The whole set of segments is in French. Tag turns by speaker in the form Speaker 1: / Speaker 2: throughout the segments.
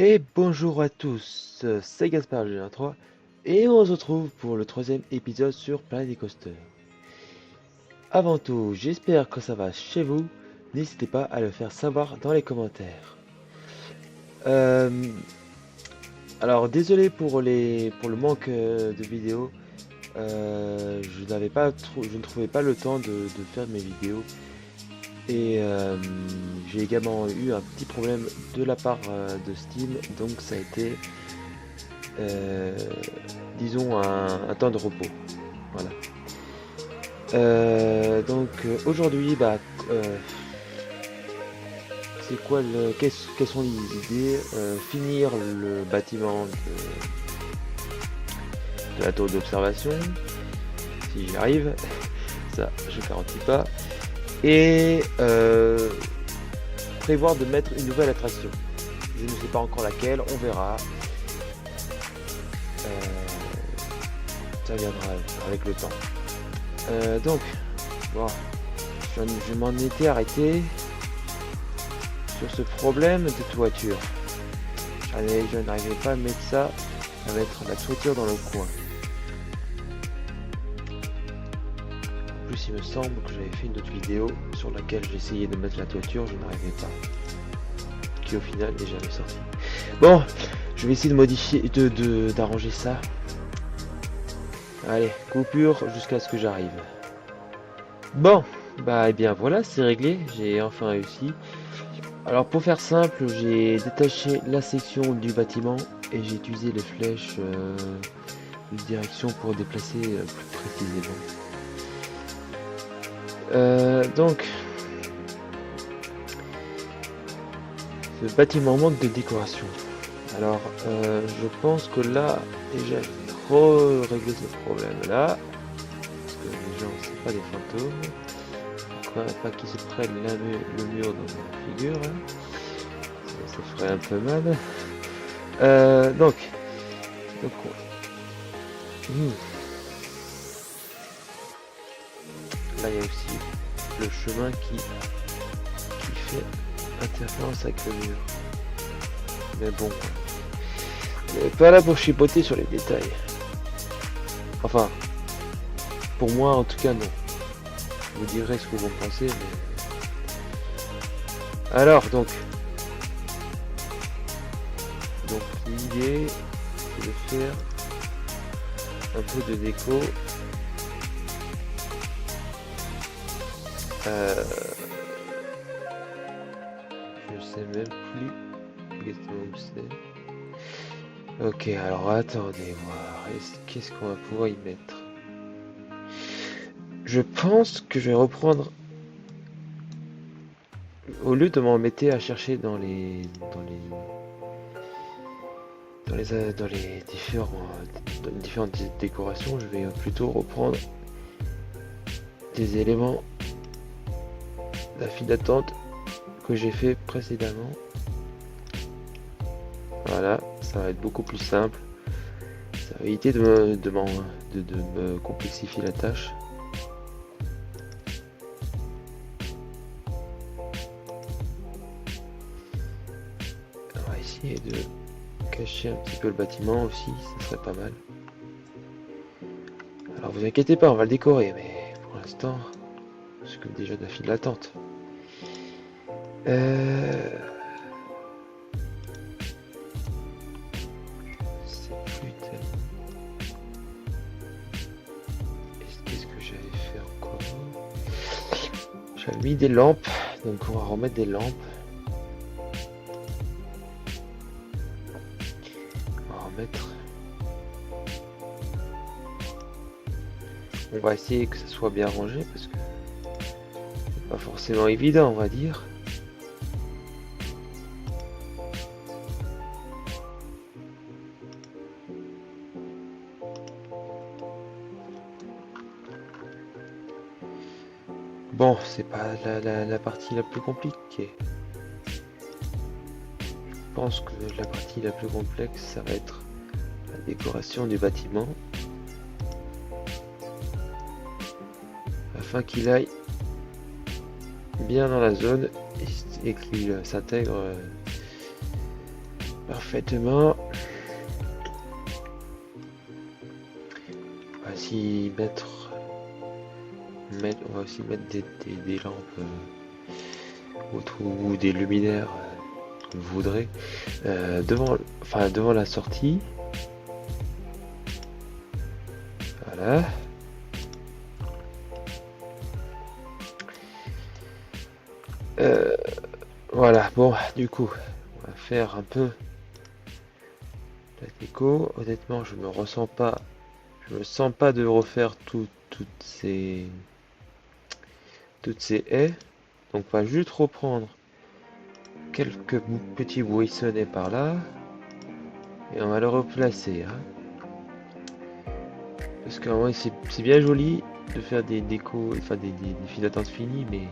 Speaker 1: Et bonjour à tous, c'est Gaspard de 3 et on se retrouve pour le troisième épisode sur Planet Coaster. Avant tout, j'espère que ça va chez vous, n'hésitez pas à le faire savoir dans les commentaires. Euh, alors désolé pour le manque de vidéos, je ne trouvais pas le temps de faire mes vidéos et j'ai également eu un petit problème de la part de Steam, donc ça a été euh, disons un temps de repos. Voilà. Aujourd'hui, c'est quoi quelles sont les idées? Finir le bâtiment de la tour d'observation, si j'y arrive, ça je garantis pas. Et prévoir de mettre une nouvelle attraction. Je ne sais pas encore laquelle, on verra. Ça viendra avec le temps. Donc, bon, je m'en étais arrêté sur ce problème de toiture. Je n'arrivais pas à mettre ça, à mettre la toiture dans le coin. En plus, il me semble que j'avais fait une autre vidéo sur laquelle j'essayais de mettre la toiture, je n'arrivais pas. Qui au final n'est jamais sorti. Bon, je vais essayer de modifier, d'arranger ça. Allez, coupure jusqu'à ce que j'arrive. Bon, bah et bien voilà, c'est réglé, j'ai enfin réussi. Alors pour faire simple, j'ai détaché la section du bâtiment et j'ai utilisé les flèches de direction pour déplacer plus précisément. Donc, ce bâtiment manque de décoration. Alors, je pense que là, déjà, je vais régler ce problème-là. Parce que les gens, c'est pas des fantômes. Pas qu'ils se prennent le mur dans la figure. Hein. Ça ferait un peu mal. Donc là, il y a aussi le chemin qui fait interférence avec le mur. Mais bon, on n'est pas là pour chipoter sur les détails. Enfin, pour moi en tout cas non. Vous direz ce que vous en pensez, mais... Alors donc l'idée c'est de faire un peu de déco. Je sais même plus exactement où c'est. Ok, alors attendez voir. Qu'est-ce qu'on va pouvoir y mettre? Je pense que je vais reprendre. Au lieu de m'embêter à chercher dans les différentes décorations, je vais plutôt reprendre des éléments de la file d'attente que j'ai fait précédemment. Voilà, ça va être beaucoup plus simple. Ça va éviter de me complexifier la tâche. On va essayer de cacher un petit peu le bâtiment aussi, ça serait pas mal. Alors vous inquiétez pas, on va le décorer, mais pour l'instant, c'est comme déjà de la file d'attente. C'est plus tellement... Qu'est-ce que j'avais fait encore? J'avais mis des lampes, donc on va remettre des lampes. On va essayer que ça soit bien rangé parce que c'est pas forcément évident, on va dire. Bon, c'est pas la partie la plus compliquée. Je pense que la partie la plus complexe, ça va être la décoration du bâtiment. Afin qu'il aille bien dans la zone et qu'il s'intègre parfaitement. On va aussi mettre, on va aussi mettre des lampes ou des luminaires, comme vous voudrez, devant la sortie. Voilà. Voilà, bon, du coup, on va faire un peu la déco. Honnêtement, je me sens pas de refaire toutes ces haies. Donc, on va juste reprendre quelques petits buissonnets par là et on va le replacer. Hein. Parce que ouais, c'est bien joli de faire des décos, enfin des files d'attente finies, mais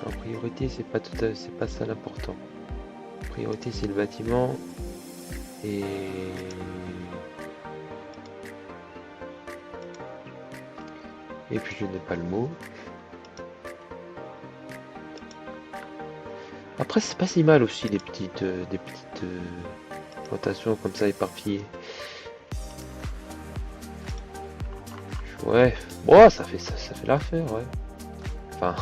Speaker 1: en priorité, c'est pas ça l'important. En priorité, c'est le bâtiment et puis je n'ai pas le mot. Après, c'est pas si mal aussi des petites plantations comme ça éparpillées. Ouais, bon, ça fait l'affaire, ouais. Enfin,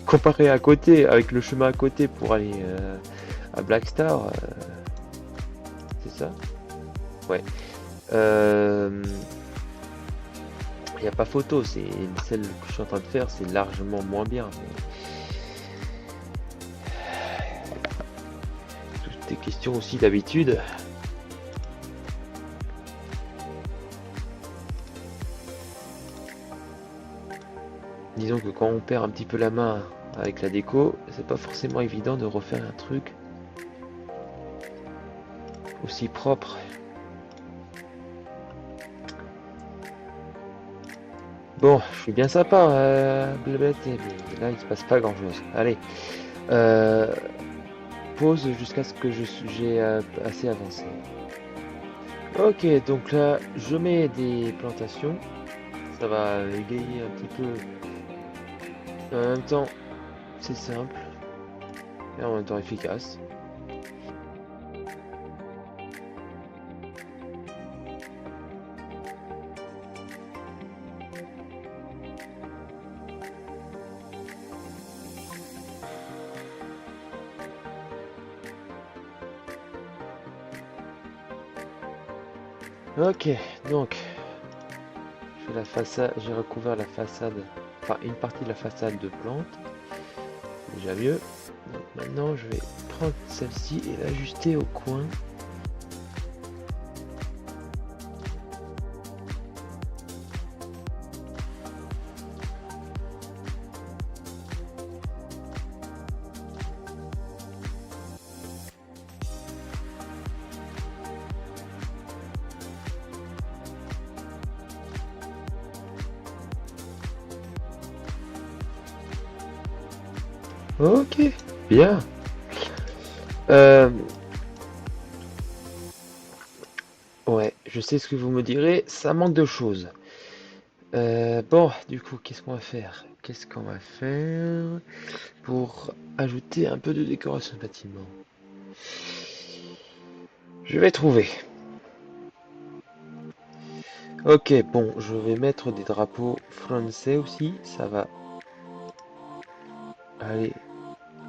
Speaker 1: comparé à côté, avec le chemin à côté pour aller à Blackstar, c'est ça? Ouais. Il n'y a pas photo, c'est celle que je suis en train de faire, c'est largement moins bien. Mais... Toutes les questions aussi d'habitude. Disons que quand on perd un petit peu la main avec la déco, c'est pas forcément évident de refaire un truc aussi propre. Bon, je suis bien sympa, Blabette, mais là il se passe pas grand chose. Allez, pause jusqu'à ce que j'ai assez avancé. Ok, donc là je mets des plantations, ça va égayer un petit peu. En même temps, c'est simple et en même temps efficace. Ok, donc j'ai recouvert la façade, enfin une partie de la façade de plantes, déjà mieux. Donc maintenant je vais prendre celle-ci et l'ajuster au coin. Ok, bien. Ouais, je sais ce que vous me direz, ça manque de choses. Bon, du coup, qu'est-ce qu'on va faire? Qu'est-ce qu'on va faire pour ajouter un peu de décoration de bâtiment? Je vais trouver. Ok, bon, je vais mettre des drapeaux français aussi, ça va aller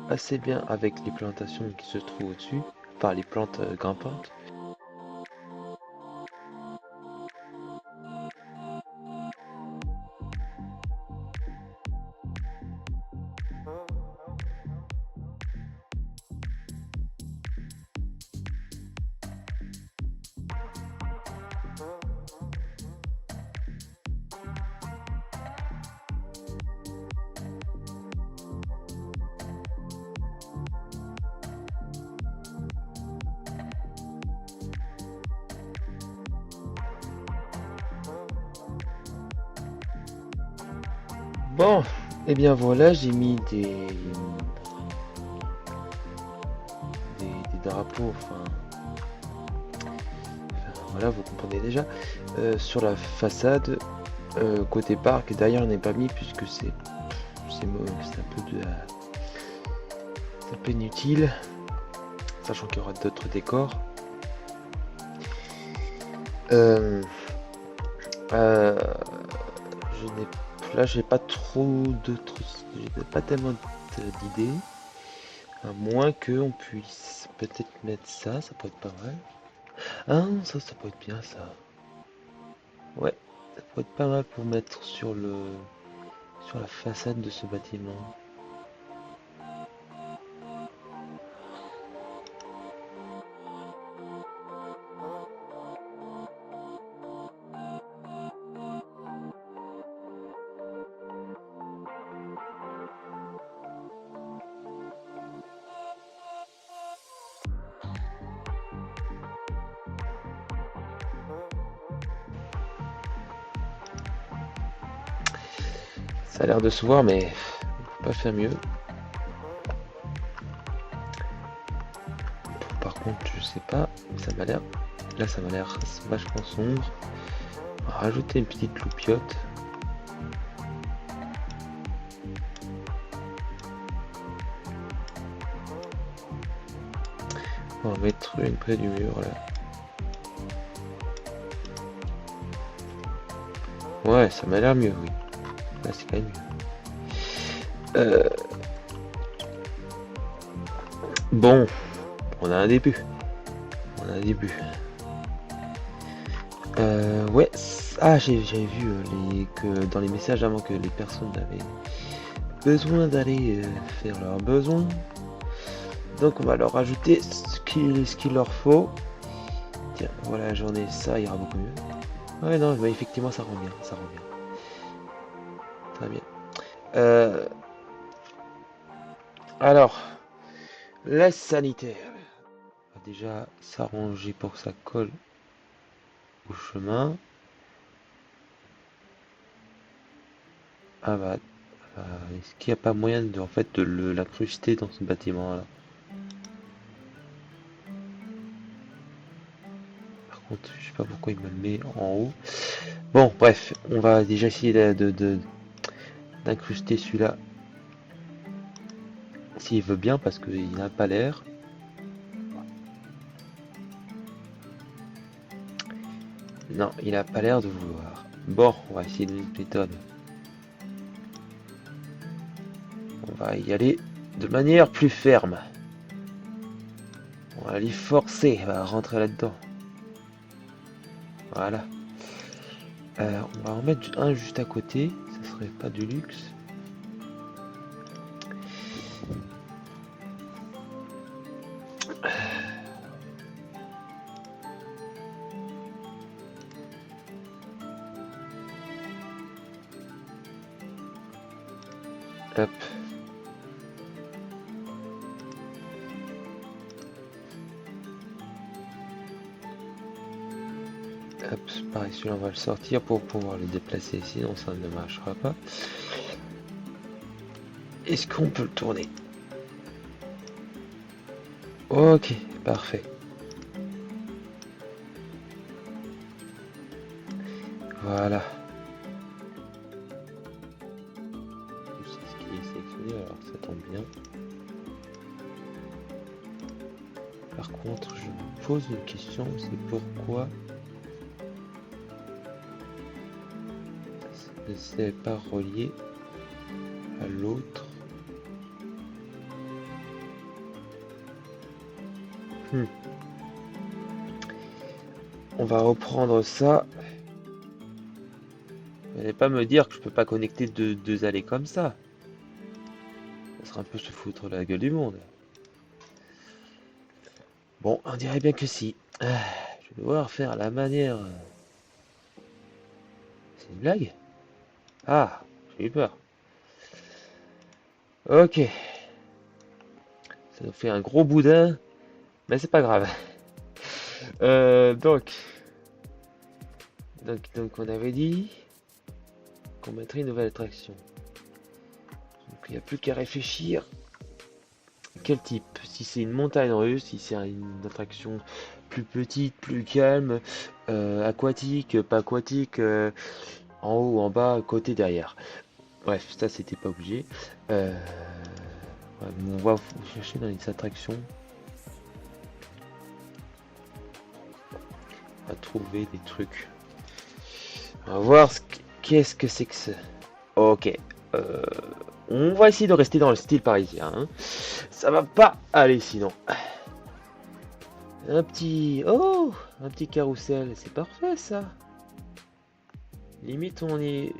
Speaker 1: assez bien avec les plantations qui se trouvent au-dessus, enfin les plantes grimpantes. Bon, et bien voilà, j'ai mis des drapeaux, voilà, vous comprenez déjà, sur la façade côté parc. Et d'ailleurs, on n'est pas mis puisque c'est un peu inutile, sachant qu'il y aura d'autres décors. Là, j'ai pas trop j'ai pas tellement d'idées, à moins qu'on puisse peut-être mettre ça pourrait être pas mal. Ah, ça pourrait être bien ça. Ouais, ça pourrait être pas mal pour mettre sur la façade de ce bâtiment. Ça a l'air de se voir, mais faut pas faire mieux. Par contre, je sais pas, ça m'a l'air. Là, ça m'a l'air vachement sombre. On va rajouter une petite loupiote. On va mettre une près du mur là. Ouais, ça m'a l'air mieux, oui. Là, c'est quand même mieux. Bon, on a un début. Ouais. Ah, j'ai vu que dans les messages avant que les personnes avaient besoin d'aller faire leurs besoins. Donc on va leur ajouter ce qu'il leur faut. Tiens, voilà, j'en ai ça, ira beaucoup mieux. Ouais, non, mais effectivement, ça rend bien. Très bien. Alors, la sanitaire. On va déjà s'arranger pour que ça colle au chemin. Ah bah, est-ce qu'il n'y a pas moyen de, en fait, de l'incruster dans ce bâtiment-là? Par contre, je sais pas pourquoi il me le met en haut. Bon, bref, on va déjà essayer d'incruster celui-là. S'il veut bien, parce qu'il n'a pas l'air. Non, il a pas l'air de vouloir. Bon, on va essayer une autre méthode. On va y aller de manière plus ferme. On va l'y forcer, elle va rentrer là-dedans. Voilà. On va en mettre un juste à côté, ça serait pas du luxe. Hop. Hop, pareil, celui-là on va le sortir pour pouvoir le déplacer, sinon ça ne marchera pas. Est-ce qu'on peut le tourner? Ok, parfait. Voilà. C'est ce qui est sélectionné, alors ça tombe bien. Par contre, je me pose une question, c'est pourquoi c'est pas relié à l'autre. On va reprendre ça. Vous n'allez pas me dire que je peux pas connecter deux allées comme ça. Ça sera un peu se foutre la gueule du monde. Bon, on dirait bien que si. Je vais devoir faire la manière. C'est une blague? Ah, j'ai eu peur. Ok. Ça nous fait un gros boudin, mais c'est pas grave. Donc, on avait dit qu'on mettrait une nouvelle attraction. Donc il n'y a plus qu'à réfléchir. Quel type? Si c'est une montagne russe, si c'est une attraction plus petite, plus calme, aquatique, pas aquatique, en haut, en bas, côté, derrière. Bref, ça c'était pas obligé. Ouais, on va chercher dans les attractions. On va trouver des trucs. On va voir qu'est-ce que c'est que ça. Ok. On va essayer de rester dans le style parisien. Hein. Ça va pas aller sinon. Un petit carrousel, c'est parfait ça. Limite on y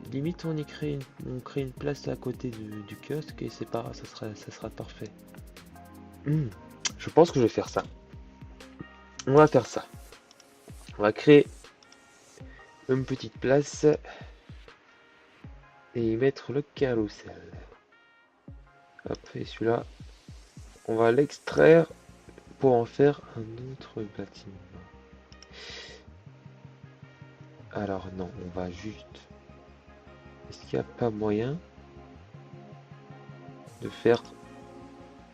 Speaker 1: crée on crée une place à côté du kiosque et c'est pas, ça sera parfait. Je pense que je vais faire ça. On va faire ça. On va créer une petite place et y mettre le carrousel. Après celui-là, on va l'extraire pour en faire un autre bâtiment. Alors non, on va juste... Est-ce qu'il n'y a pas moyen de faire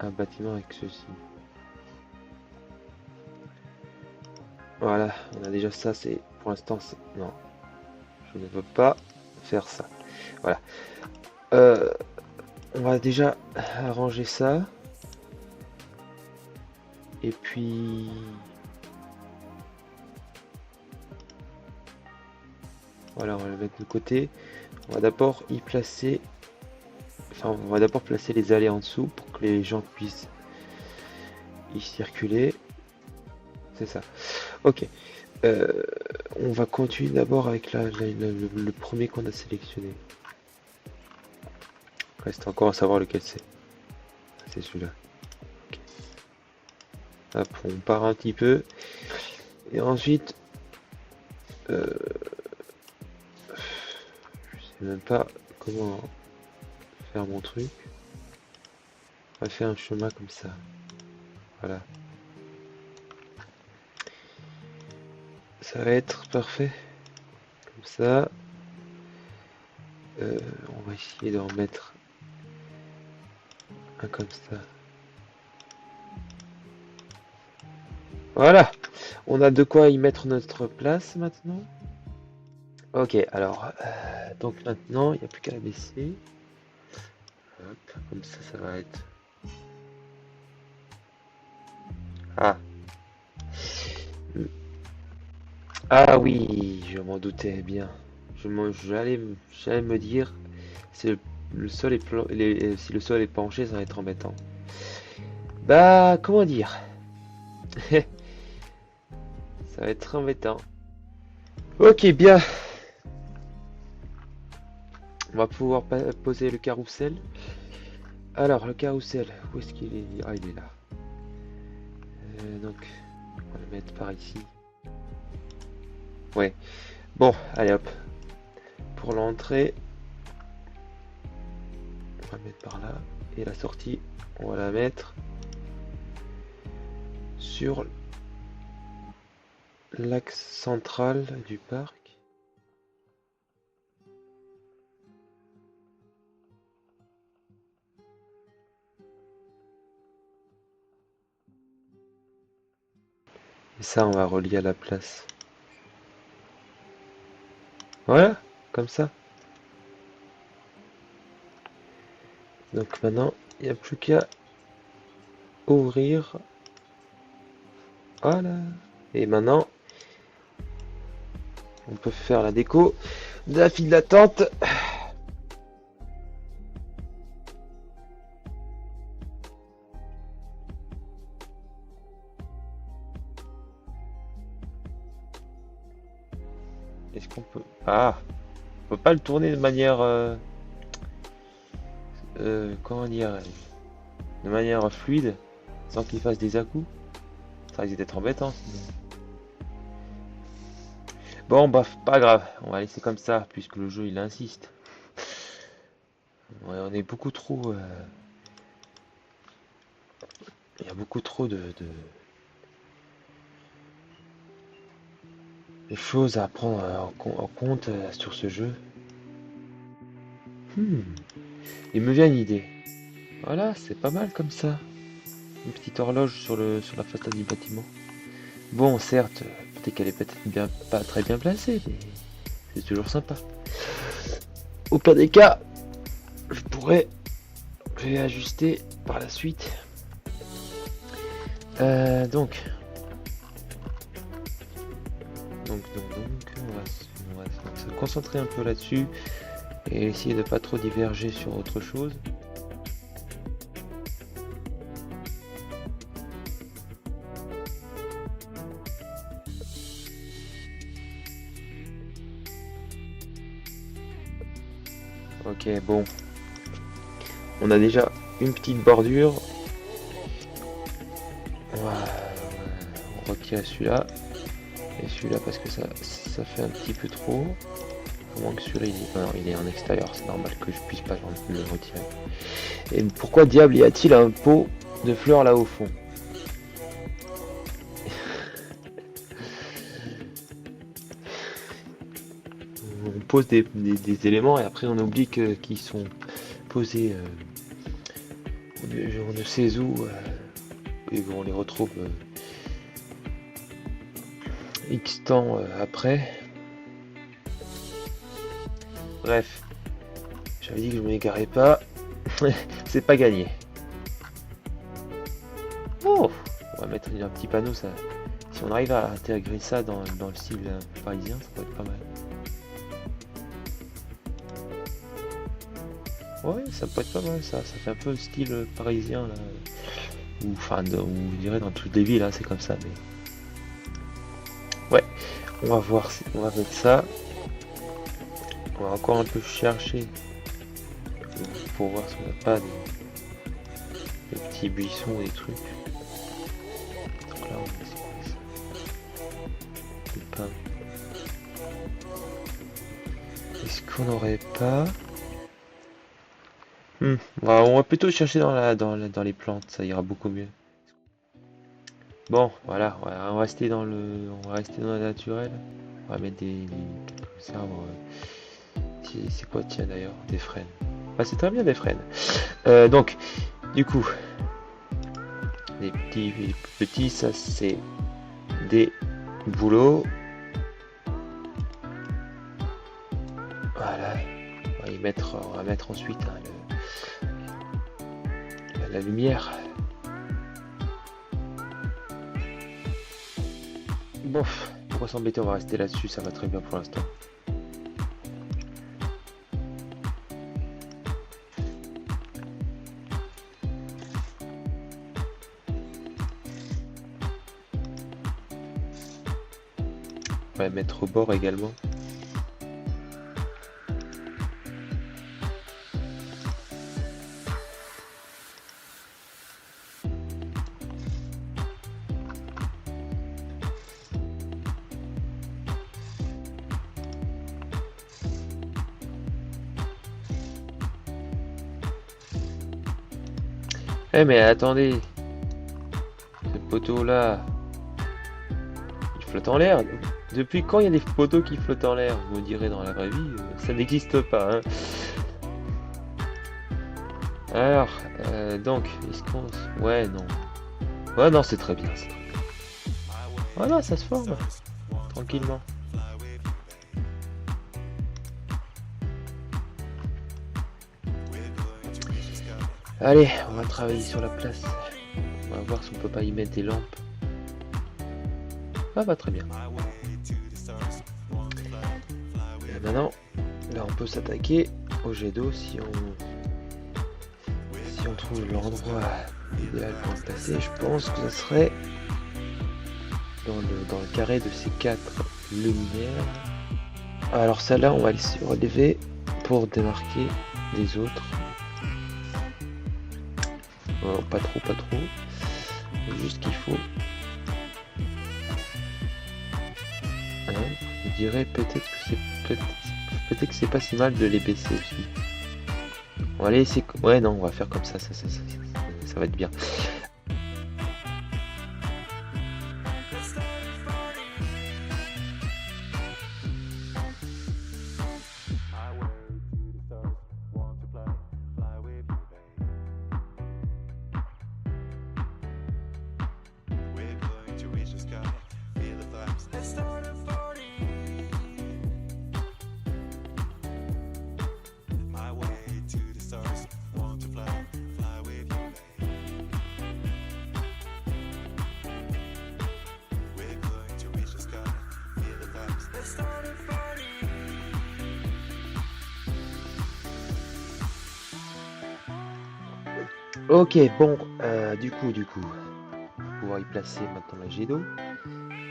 Speaker 1: un bâtiment avec ceci? Voilà, on a déjà ça, c'est... Pour l'instant, c'est... Non, je ne veux pas faire ça. Voilà. On va déjà arranger ça. Et puis... Voilà, on va le mettre de côté. On va d'abord y placer... Enfin, on va d'abord placer les allées en dessous pour que les gens puissent y circuler. C'est ça. Ok. On va continuer d'abord avec le premier qu'on a sélectionné. Reste encore à savoir lequel c'est. C'est celui-là. Okay. Hop, on part un petit peu. Et ensuite... je sais même pas comment faire mon truc. On va faire un chemin comme ça. Voilà. Ça va être parfait. Comme ça. On va essayer d'en mettre un comme ça. Voilà. On a de quoi y mettre notre place maintenant. Ok, alors, donc maintenant, il n'y a plus qu'à baisser. Hop, comme ça va être... Ah. Ah oui, je m'en doutais bien. J'allais me dire, si le sol est si le sol est penché, ça va être embêtant. Bah, comment dire? Ça va être embêtant. Ok, bien. On va pouvoir poser le carrousel. Alors, le carrousel, où est-ce qu'il est? Ah, il est là. Donc, on va le mettre par ici. Ouais. Bon, allez hop. Pour l'entrée, on va le mettre par là. Et la sortie, on va la mettre sur l'axe central du parc. Et ça, on va relier à la place. Voilà, comme ça. Donc maintenant, il n'y a plus qu'à ouvrir. Voilà. Et maintenant, on peut faire la déco de la file d'attente. Est-ce qu'on peut... Ah, on peut pas le tourner de manière... comment dire? De manière fluide, sans qu'il fasse des à-coups. Ça risque d'être embêtant sinon. Bon, bah, pas grave, on va laisser comme ça, puisque le jeu il insiste. Ouais, on est beaucoup trop... Il y a beaucoup trop de choses à prendre en compte sur ce jeu. Il me vient une idée. Voilà, c'est pas mal comme ça. Une petite horloge sur la façade du bâtiment. Bon, certes, peut-être qu'elle est peut-être pas très bien placée, mais c'est toujours sympa. Au pire des cas, je pourrais réajuster par la suite. Donc, on va se concentrer un peu là-dessus et essayer de pas trop diverger sur autre chose. Ok, bon, on a déjà une petite bordure. On retire celui-là et celui-là parce que ça fait un petit peu trop. À moins que celui-là il est en extérieur, c'est normal que je puisse pas le retirer. Et pourquoi diable y a-t-il un pot de fleurs là au fond? On pose des éléments et après on oublie qu'ils sont posés on ne sait où et on les retrouve X temps après. Bref, j'avais dit que je ne m'égarais pas. C'est pas gagné. Oh, on va mettre un petit panneau, ça. Si on arrive à intégrer ça dans le style parisien, ça pourrait être pas mal. Ouais, ça peut être pas mal, ça fait un peu le style parisien là. Ou enfin, on dirait dans toutes les villes, hein, c'est comme ça. Mais ouais, on va voir, on va mettre ça. On va encore un peu chercher pour voir si on n'a pas des petits buissons ou des trucs. Donc là, on met des pains. Est-ce qu'on n'aurait pas on va plutôt chercher dans les plantes, ça ira beaucoup mieux. Bon, voilà, on va rester dans le naturel. On va mettre quelques arbres. C'est quoi, tiens d'ailleurs, des frênes. Ah, c'est très bien des frênes. Donc, du coup, les petits, ça c'est des bouleaux. Voilà, on va mettre ensuite la lumière. Bon, pourquoi s'embêter, on va rester là-dessus, ça va très bien pour l'instant. On va mettre au bord également. Eh mais attendez, ce poteau là, il flotte en l'air. Depuis quand il y a des poteaux qui flottent en l'air? Vous me direz, dans la vraie vie, ça n'existe pas. Hein. Alors, donc, est-ce qu'on... Ouais, non. Ouais, non, c'est très bien, c'est très bien. Voilà, ça se forme, tranquillement. Allez, on va travailler sur la place. On va voir si on peut pas y mettre des lampes. Ah bah très bien. Et maintenant, là on peut s'attaquer au jet d'eau si on trouve l'endroit idéal pour le placer. Je pense que ça serait dans le carré de ces 4 luminaires. Alors celle-là, on va les relever pour démarquer les autres. Oh, pas trop. Juste qu'il faut. Je dirais peut-être que c'est pas si mal de les baisser aussi. On va les laisser. Ouais, non, on va faire comme ça va être bien. Ok, bon, du coup, on va pouvoir y placer maintenant la jet d'eau.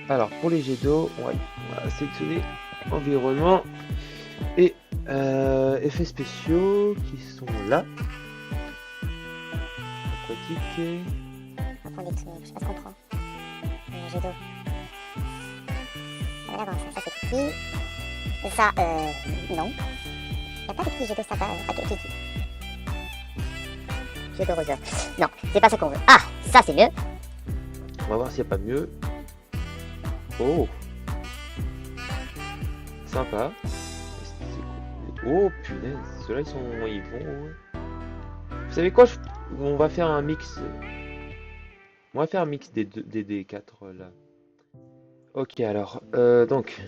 Speaker 1: Alors, pour les jets d'eau, on va sélectionner environnement et effets spéciaux qui sont là. Aquatique.
Speaker 2: Attendez, je sais pas ce qu'on prend. Jet d'eau. Voilà, bon, ça c'est petit. Ça, non. Y a pas de petit jet d'eau sympa. Jet d'eau roseur. Non, c'est pas ça qu'on veut. Ah, ça c'est mieux.
Speaker 1: On va voir s'il n'y a pas mieux. Oh, sympa. Oh punaise, ceux-là ils vont. Vous savez quoi, on va faire un mix. On va faire un mix des 4 là. Ok, alors, donc,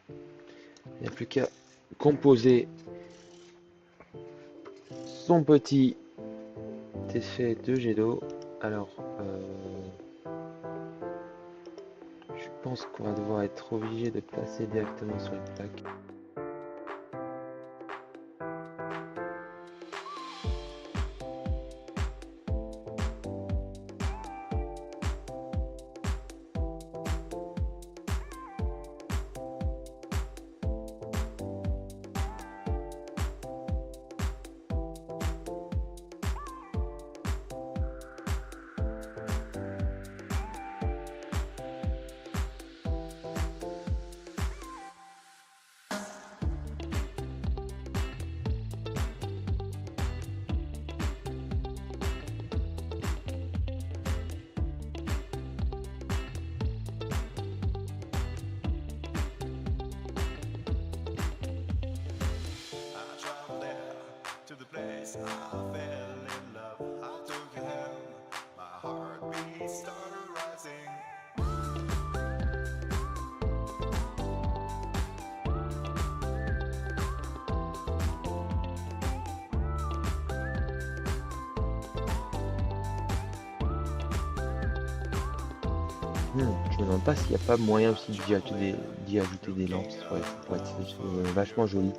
Speaker 1: il n'y a plus qu'à composer son petit effet de jet d'eau. Alors, je pense qu'on va devoir être obligé de placer directement sur une plaque. Je me demande pas s'il n'y a pas moyen aussi d'y ajouter des lampes, ça pourrait être vachement joli.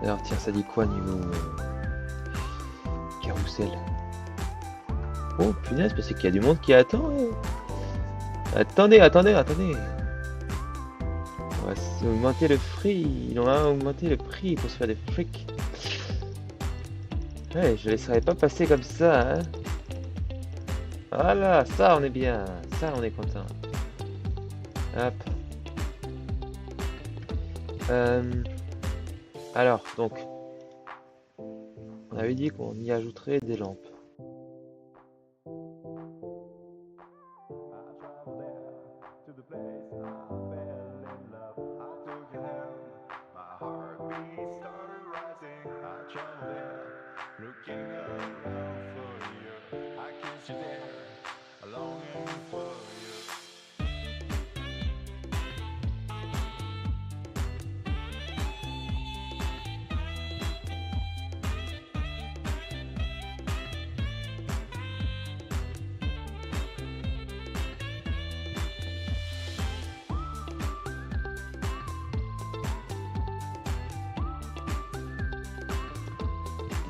Speaker 1: Alors tiens, ça dit quoi niveau carrousel? Oh punaise, parce qu'il y a du monde qui attend. Attendez. On va augmenter le prix. On va augmenter le prix pour se faire des frics. Ouais, je laisserai pas passer comme ça, hein. Voilà, ça on est bien. Ça on est content. Hop. Alors, donc, on avait dit qu'on y ajouterait des lampes.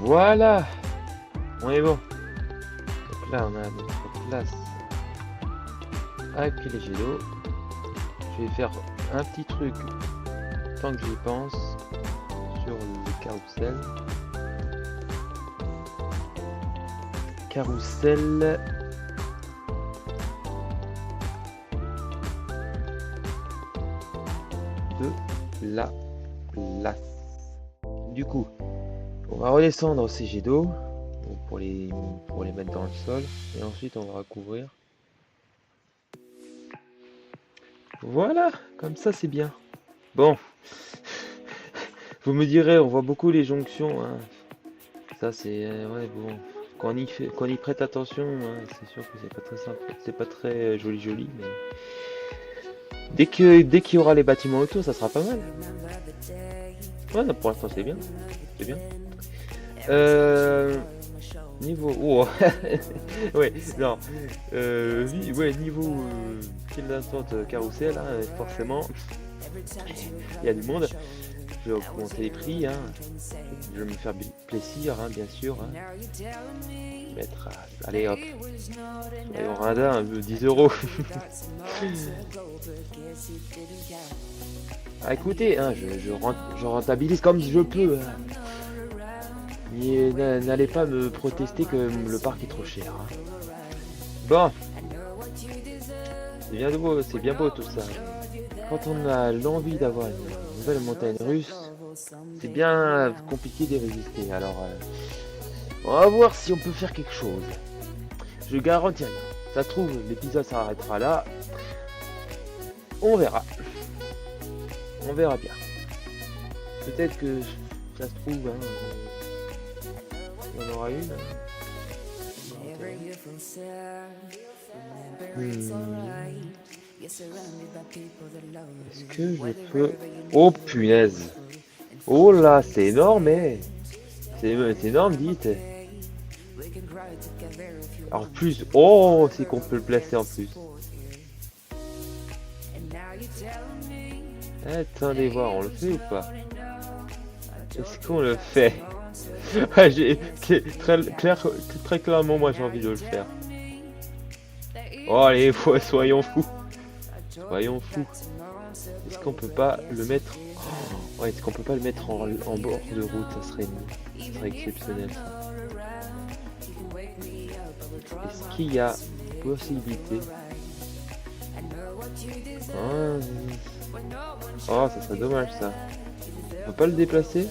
Speaker 1: Voilà, on est bon. Donc là, on a notre place avec les jets d'eau. Je vais faire un petit truc tant que j'y pense sur le carrousel. Carrousel. De la place. Du coup, on va redescendre ces jets d'eau pour les mettre dans le sol et ensuite on va recouvrir. Voilà, comme ça c'est bien. Bon, vous me direz, on voit beaucoup les jonctions, hein. Ça c'est ouais bon, quand on y prête attention, hein, c'est sûr que c'est pas très simple, c'est pas très joli, mais dès qu'il y aura les bâtiments autour, ça sera pas mal. Ouais, non, pour l'instant c'est bien, c'est bien. Niveau... Oh. Ouais, non. Ouais, niveau file d'attente carrousel, hein, forcément. Il y a du monde. Je vais augmenter les prix, hein. Je vais me faire plaisir, hein, bien sûr. Hein. Mettre allez hop. Soyons radins, un peu 10 euros. Ah, écoutez, hein, je rentabilise comme je peux. Hein. N'allez pas me protester que le parc est trop cher. Hein. Bon, c'est bien beau tout ça. Quand on a l'envie d'avoir une nouvelle montagne russe, c'est bien compliqué d'y résister. Alors, on va voir si on peut faire quelque chose. Je garantis rien. Ça se trouve, l'épisode s'arrêtera là. On verra. On verra bien. Peut-être que ça se trouve, hein, il y en aura une. Est-ce que je peux... Oh punaise. Oh là, c'est énorme, eh. C'est énorme, dites. En plus, oh, c'est qu'on peut le placer en plus. Attendez voir, on le fait ou pas? Est-ce qu'on le fait? Très clairement, moi j'ai envie de le faire. Oh allez, soyons fous. Soyons fous. Est-ce qu'on peut pas le mettre... Oh, ouais, est-ce qu'on peut pas le mettre en bord de route? Ça serait exceptionnel ça. Est-ce qu'il y a possibilité? Oh, ça serait dommage ça. On peut pas le déplacer?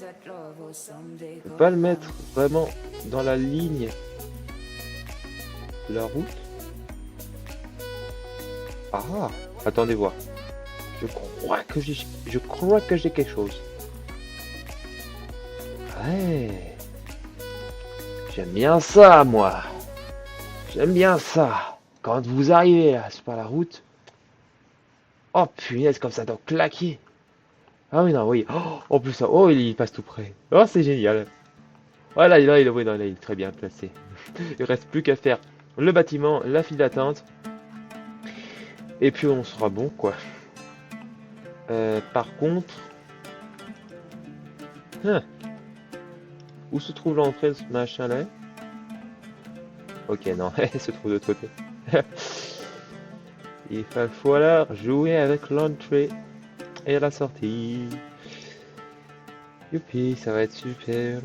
Speaker 1: On peut pas le mettre vraiment dans la ligne de la route? Ah, attendez voir. Je crois que j'ai quelque chose. Ouais. J'aime bien ça, moi. J'aime bien ça. Quand vous arrivez là, c'est par la route. Oh punaise, comme ça doit claquer. Ah oui, non, oui. Oh, en plus, oh, il passe tout près. Oh, c'est génial. Voilà, là, il est très bien placé. Il reste plus qu'à faire le bâtiment, la file d'attente. Et puis, on sera bon, quoi. Par contre... Hein, où se trouve l'entrée de ce machin-là? Ok, non, elle se trouve de l'autre côté. Il va falloir jouer avec l'entrée et la sortie. Youpi, ça va être super.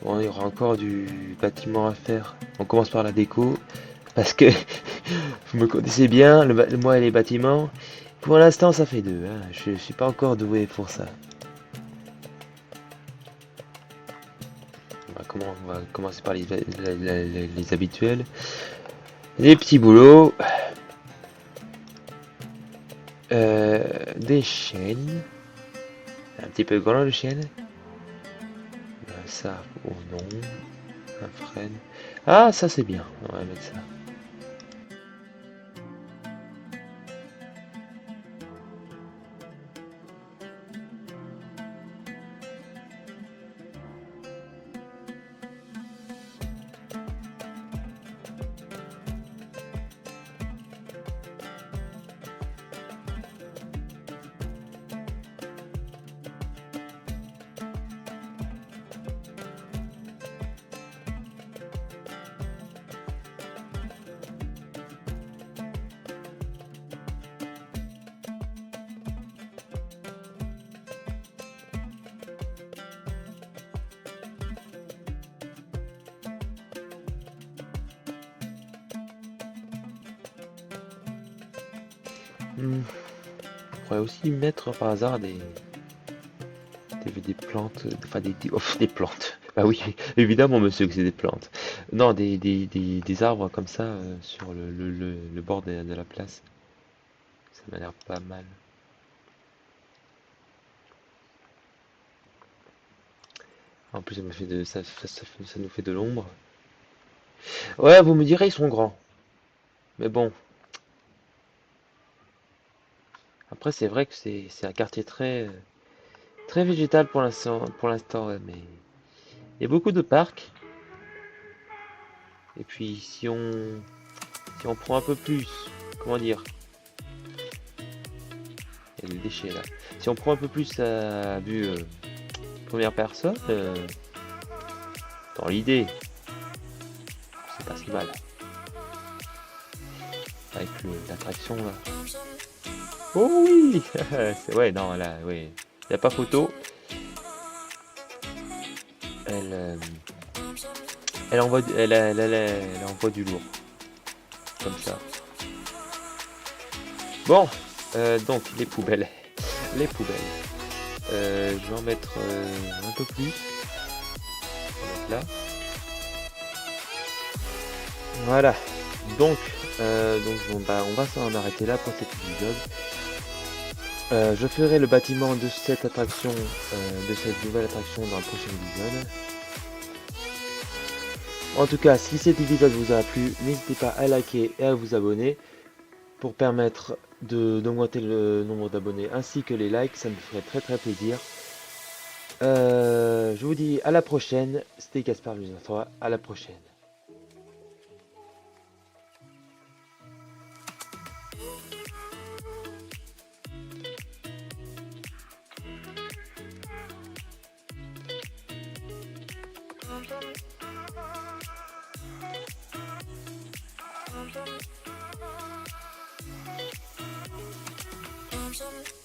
Speaker 1: Bon, il y aura encore du bâtiment à faire. On commence par la déco. Parce que vous me connaissez bien, moi et les bâtiments. Pour l'instant, ça fait deux. Hein. Je suis pas encore doué pour ça. On va commencer par les habituels. Les petits boulots. Des chaînes. Un petit peu grand, le chaîne. Ça, oh non. Un frein. Ah, ça c'est bien. On va mettre ça. On pourrait aussi mettre par hasard des plantes, enfin des plantes. Bah oui, évidemment monsieur que c'est des plantes. Non, des arbres comme ça sur le bord de la place. Ça m'a l'air pas mal. En plus, ça me fait de, ça nous fait de l'ombre. Ouais, vous me direz, ils sont grands. Mais bon, après, c'est vrai que c'est un quartier très végétal pour l'instant, ouais, mais il y a beaucoup de parcs. Et puis, si on prend un peu plus, comment dire, il y a des déchets là. Si on prend un peu plus à vue première personne, dans l'idée, c'est pas si mal. Avec l'attraction là. Oh oui! Ouais, non, là, oui. Il n'y a pas photo. Elle, elle envoie du lourd. Comme ça. Bon, donc les poubelles. Les poubelles. Je vais en mettre un peu plus. On va mettre là. Voilà. Donc, on va s'en arrêter là pour cet épisode. Je ferai le bâtiment de cette attraction, de cette nouvelle attraction dans le prochain épisode. En tout cas, si cet épisode vous a plu, n'hésitez pas à liker et à vous abonner pour permettre d'augmenter le nombre d'abonnés ainsi que les likes, ça me ferait très plaisir. Je vous dis à la prochaine, c'était Gaspard Lusin3, à la prochaine.
Speaker 2: Thank you.